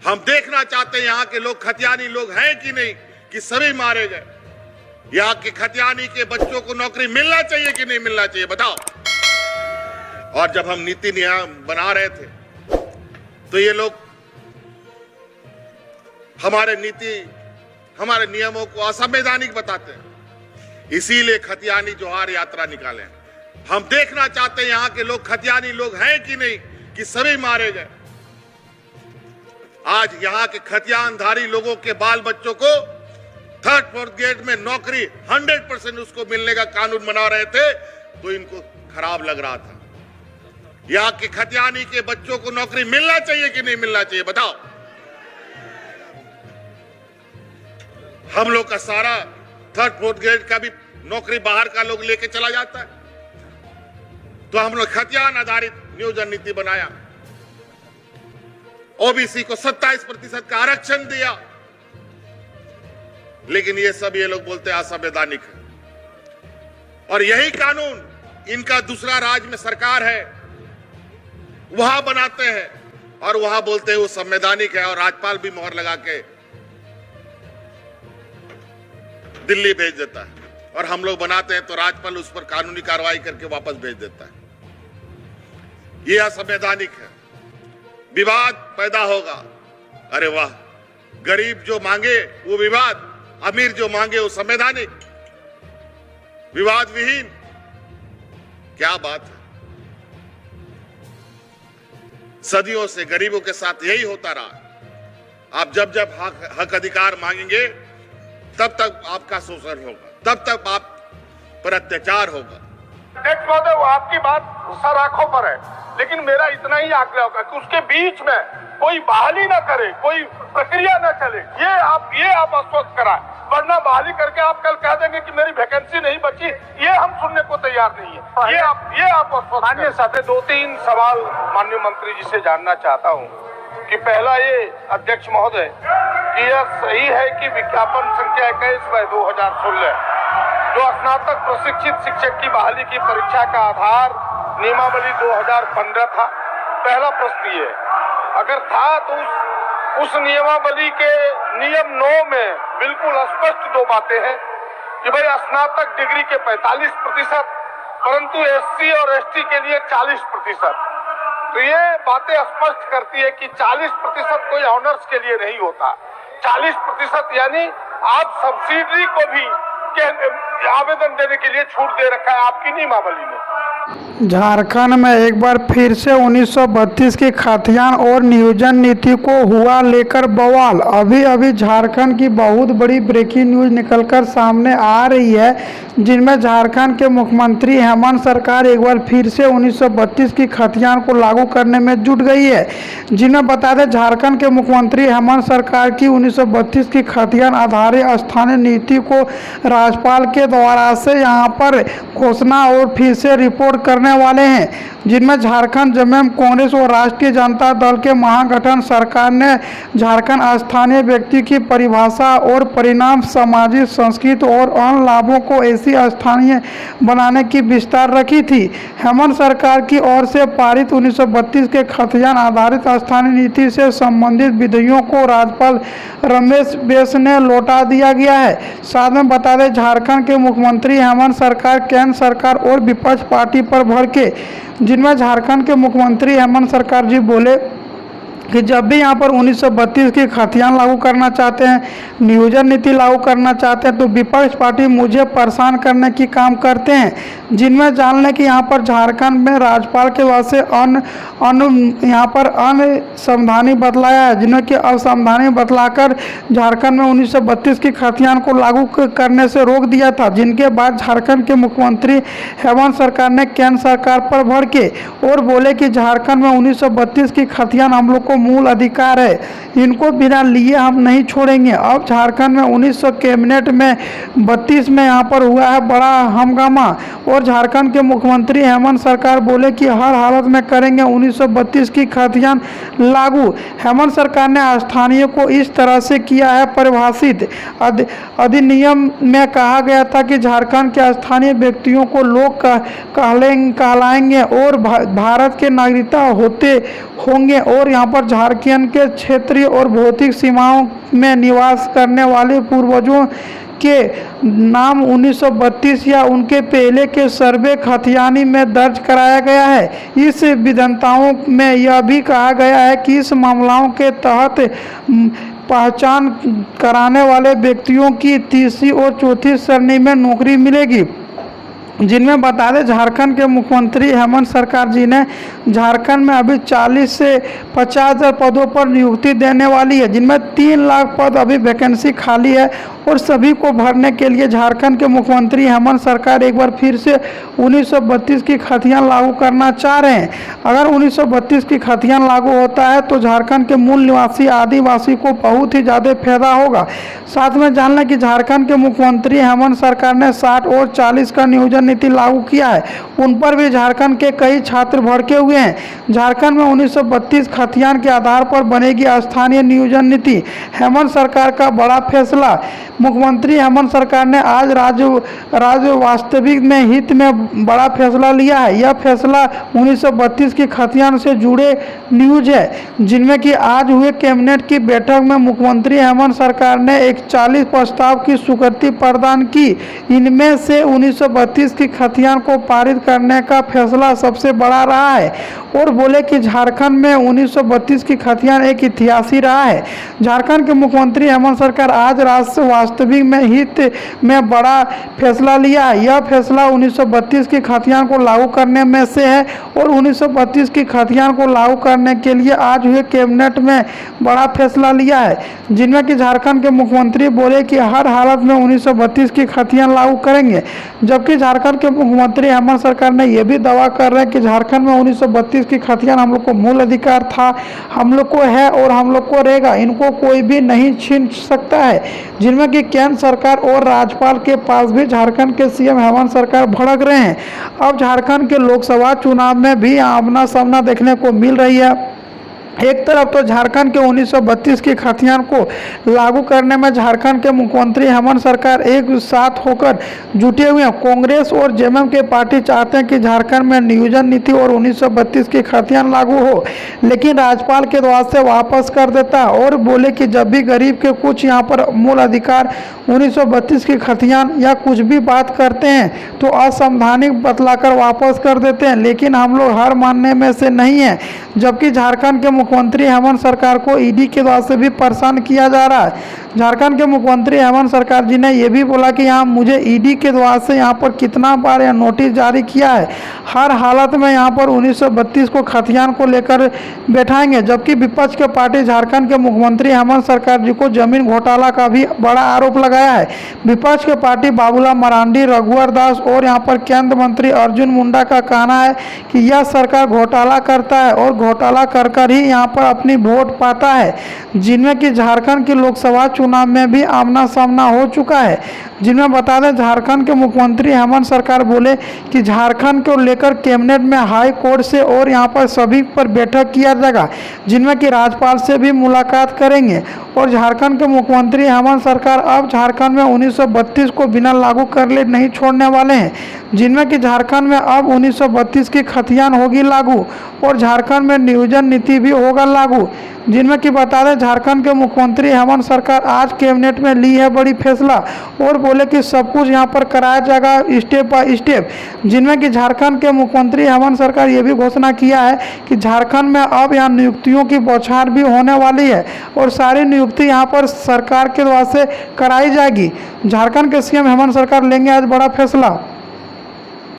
हम देखना चाहते हैं यहाँ के लोग खतियानी लोग हैं कि नहीं, कि सभी मारे गए। यहाँ के खतियानी के बच्चों को नौकरी मिलना चाहिए कि नहीं मिलना चाहिए, बताओ। और जब हम नीति बना रहे थे तो ये लोग हमारे नियमों को असंवैधानिक बताते हैं, इसीलिए खतियानी जोहार यात्रा निकाले। हम देखना चाहते हैं यहाँ के लोग खतियानी लोग हैं कि नहीं, कि सभी मारे गए। आज यहाँ के खतियानधारी लोगों के बाल बच्चों को 3rd 4th ग्रेड में नौकरी 100% उसको मिलने का कानून बना रहे थे, तो इनको खराब लग रहा था। यहाँ के खतियानी के बच्चों को नौकरी मिलना चाहिए कि नहीं मिलना चाहिए, बताओ। हम लोग का सारा 3rd 4th ग्रेड का भी नौकरी बाहर का लोग लेके चला जाता है, तो हम लोग खतियान आधारित नियोजन नीति बनाया। ओबीसी को 27% का आरक्षण दिया, लेकिन ये लोग बोलते हैं असंवैधानिक है। और यही कानून इनका दूसरा राज्य में सरकार है, वहां बनाते हैं और वहां बोलते हैं वो संवैधानिक है, और राज्यपाल भी मोहर लगा के दिल्ली भेज देता है। और हम लोग बनाते हैं तो राज्यपाल उस पर कानूनी कार्रवाई करके वापस भेज देता है। ये असंवैधानिक है, विवाद पैदा होगा। अरे वाह, गरीब जो मांगे वो विवाद, अमीर जो मांगे वो संवैधानिक, विवाद विहीन, क्या बात है। सदियों से गरीबों के साथ यही होता रहा। आप जब जब हक अधिकार मांगेंगे तब तक आपका शोषण होगा, तब तक आप पर अत्याचार होगा। अध्यक्ष महोदय, वो आपकी बात सर आंखों पर है, लेकिन मेरा इतना ही आग्रह होगा कि उसके बीच में कोई बहाली ना करे, कोई प्रक्रिया ना चले। ये आप आश्वस्त कराएं, वरना बहाली करके आप कल कह देंगे कि मेरी वैकेंसी नहीं बची, ये हम सुनने को तैयार नहीं है। ये आप आश्वस्त। माननीय साथी, 2-3 सवाल माननीय मंत्री जी से जानना चाहता हूँ कि पहला ये अध्यक्ष महोदय कि यह सही है कि विज्ञापन संख्या 21/2016 जो स्नातक प्रशिक्षित शिक्षक की बहाली की परीक्षा का आधार नियमावली 2015 था। पहला प्रश्न ये, अगर था तो उस नियमावली के नियम 9 में बिल्कुल स्पष्ट 2 बातें हैं कि भाई स्नातक डिग्री के 45%, परंतु एससी और एसटी के लिए 40%। तो ये बातें स्पष्ट करती है कि 40% कोई ऑनर्स के लिए नहीं होता। 40% यानी आप सब्सिडी को भी आवेदन देने के लिए छूट दे रखा है आपकी नियमावली में। झारखंड में एक बार फिर से 1932 की खतियान और नियोजन नीति को हुआ लेकर बवाल। अभी झारखंड की बहुत बड़ी ब्रेकिंग न्यूज निकलकर सामने आ रही है, जिनमें झारखंड के मुख्यमंत्री हेमंत सरकार एक बार फिर से 1932 की खतियान को लागू करने में जुट गई है। जिनमें बता दें, झारखंड के मुख्यमंत्री हेमंत सरकार की 1932 की खतियान आधारित स्थानीय नीति को राज्यपाल के द्वारा से यहाँ पर घोषणा और फिर से रिपोर्ट करने वाले हैं, जिनमें झारखंड जमीम कांग्रेस और राष्ट्रीय जनता दल के महागठन सरकार ने झारखंड स्थानीय व्यक्ति की परिभाषा और परिणाम सामाजिक संस्कृति और अन्य लाभों को ऐसी स्थानीय बनाने की विस्तार रखी थी। हेमंत सरकार की ओर से पारित 1932 के खतियान आधारित स्थानीय नीति से संबंधित विधियों को राज्यपाल रमेश बैस ने लौटा दिया गया है। साथ में बता दें, झारखंड के मुख्यमंत्री हेमंत सरकार केंद्र सरकार और विपक्ष पार्टी पर भर के, जिनमें झारखंड के मुख्यमंत्री हेमंत सरकार जी बोले कि जब भी यहाँ पर 1932 की खतियान लागू करना चाहते हैं, नियोजन नीति लागू करना चाहते हैं, तो विपक्ष पार्टी मुझे परेशान करने की काम करते हैं। जिनमें जान लें कि यहाँ पर झारखंड में राज्यपाल के वजह से यहाँ पर असंवैधानिक बदलाया है, जिन्हें कि असंवैधानिक बदलाकर झारखंड में 1932 की खतियान को लागू करने से रोक दिया था। जिनके बाद झारखंड के मुख्यमंत्री हेमंत सरकार ने केंद्र सरकार पर भर के और बोले कि झारखंड में 1932 की खतियान हम लोग को मूल अधिकार है, इनको बिना लिए हम नहीं छोड़ेंगे। अब झारखंड में 1900 कैबिनेट में 32 में यहाँ पर हुआ है बड़ा हंगामा, और झारखंड के मुख्यमंत्री हेमंत सरकार बोले कि हर हालत में करेंगे 1932 की खतियान लागू। हेमंत सरकार ने स्थानीय को इस तरह से किया है परिभाषित। अधिनियम में कहा गया था कि झारखंड के स्थानीय व्यक्तियों को लोग कहलाएंगे और भारत के नागरिकता होंगे, और यहाँ पर झारखंड के क्षेत्रीय और भौतिक सीमाओं में निवास करने वाले पूर्वजों के नाम 1932 या उनके पहले के सर्वे खतियानी में दर्ज कराया गया है। इस विधेयकों में यह भी कहा गया है कि इस मामलों के तहत पहचान कराने वाले व्यक्तियों की तीसरी और चौथी श्रेणी में नौकरी मिलेगी, जिनमें बता दें झारखंड के मुख्यमंत्री हेमंत सरकार जी ने झारखंड में अभी 40 से 50,000 पदों पर नियुक्ति देने वाली है, जिनमें 3 लाख पद अभी वैकेंसी खाली है और सभी को भरने के लिए झारखंड के मुख्यमंत्री हेमंत सरकार एक बार फिर से 1932 की खतियान लागू करना चाह रहे हैं। अगर 1932 की खतियान लागू होता है तो झारखंड के मूल निवासी आदिवासी को बहुत ही ज़्यादा फायदा होगा। साथ में जान लें कि झारखंड के मुख्यमंत्री हेमंत सरकार ने 60 और 40 का नियोजन नीति लागू किया है, उन पर भी झारखंड के कई छात्र भड़के हुए हैं। झारखंड में 1932 खतियान के आधार पर बनेगी स्थानीय नियोजन नीति। हेमंत सरकार का बड़ा फैसला। मुख्यमंत्री हेमंत सरकार ने आज राज्य वास्तविक में हित में बड़ा फैसला लिया है। यह फैसला 1932 की खतियान से जुड़े न्यूज है, जिनमें कि आज हुए कैबिनेट की बैठक में मुख्यमंत्री हेमंत सरकार ने 41 प्रस्ताव की स्वीकृति प्रदान की। इनमें से 1932 की खतियान को पारित करने का फैसला सबसे बड़ा रहा है और बोले कि झारखंड में 1932 की खतियान एक इतिहास ही रहा है। झारखंड के मुख्यमंत्री हेमंत सरकार आज राष्ट्र वास्तविक में हित में बड़ा फैसला लिया है। यह फैसला 1932 की खतियान को लागू करने में से है और 1932 की खतियान को लागू करने के लिए आज हुए कैबिनेट में बड़ा फैसला लिया है, जिनमें कि झारखंड के मुख्यमंत्री बोले कि हर हालत में 1932 की खतियान लागू करेंगे। जबकि झारखंड के मुख्यमंत्री हेमंत सरकार ने यह भी दावा कर रहे हैं कि झारखंड में 1932 की खतियान हम लोग को मूल अधिकार था, हम लोग को है और हम लोग को रहेगा, इनको कोई भी नहीं छीन सकता है। जिनमें कि केंद्र सरकार और राज्यपाल के पास भी झारखंड के सीएम हेमंत सरकार भड़क रहे हैं। अब झारखंड के लोकसभा चुनाव में भी आमना सामना देखने को मिल रही है। एक तरफ तो झारखंड के 1932 की खतियान को लागू करने में झारखंड के मुख्यमंत्री हेमंत सरकार एक साथ होकर जुटे हुए हैं। कांग्रेस और जेएमएम के पार्टी चाहते हैं कि झारखंड में नियोजन नीति और 1932 की खतियान लागू हो, लेकिन राज्यपाल के द्वार से वापस कर देता है और बोले कि जब भी गरीब के कुछ यहाँ पर मूल अधिकार 1932 की खतियान या कुछ भी बात करते हैं तो असंवैधानिक बतलाकर वापस कर देते हैं, लेकिन हम लोग हार मानने में से नहीं है। जबकि झारखंड के मुख्यमंत्री हेमंत सरकार को ईडी के द्वारा से भी परेशान किया जा रहा है। झारखंड के मुख्यमंत्री हेमंत सरकार जी ने यह भी बोला कि यहाँ मुझे ईडी के द्वारा से यहाँ पर कितना बार यह नोटिस जारी किया है, हर हालत में यहाँ पर 1932 को खतियान को लेकर बैठाएंगे। जबकि विपक्ष के पार्टी झारखंड के मुख्यमंत्री हेमंत सरकार जी को जमीन घोटाला का भी बड़ा आरोप लगाया है। विपक्ष के पार्टी बाबूलाल मरांडी, रघुवर दास और यहाँ पर केंद्रीय मंत्री अर्जुन मुंडा का कहना है कि यह सरकार घोटाला करता है और घोटाला कर कर ही यहाँ पर अपनी वोट पाता है। जिनमें कि झारखंड की लोकसभा चुनाव में भी आमना सामना हो चुका है। जिनमें बता दें झारखंड के मुख्यमंत्री हेमंत सरकार बोले कि झारखंड को लेकर कैबिनेट में हाई कोर्ट से और यहाँ पर सभी पर बैठक किया जाएगा, जिनमें कि राज्यपाल से भी मुलाकात करेंगे। और झारखंड के मुख्यमंत्री हेमंत सरकार अब झारखंड में 1932 को बिना लागू कर ले नहीं छोड़ने वाले हैं, जिनमें कि झारखंड में अब 1932 की खतियान होगी लागू और झारखंड में नियोजन नीति भी होगा लागू। जिनमें कि बता दें झारखंड के मुख्यमंत्री हेमंत सरकार आज कैबिनेट में ली है बड़ी फैसला और बोले कि सब कुछ यहाँ पर कराया जाएगा स्टेप बाय स्टेप। जिनमें कि झारखंड के मुख्यमंत्री हेमंत सरकार ये भी घोषणा किया है कि झारखंड में अब यहाँ नियुक्तियों की बौछार भी होने वाली है और सारी नियुक्ति यहाँ पर सरकार के द्वारा से कराई जाएगी। झारखंड के सीएम हेमंत सरकार लेंगे आज बड़ा फैसला।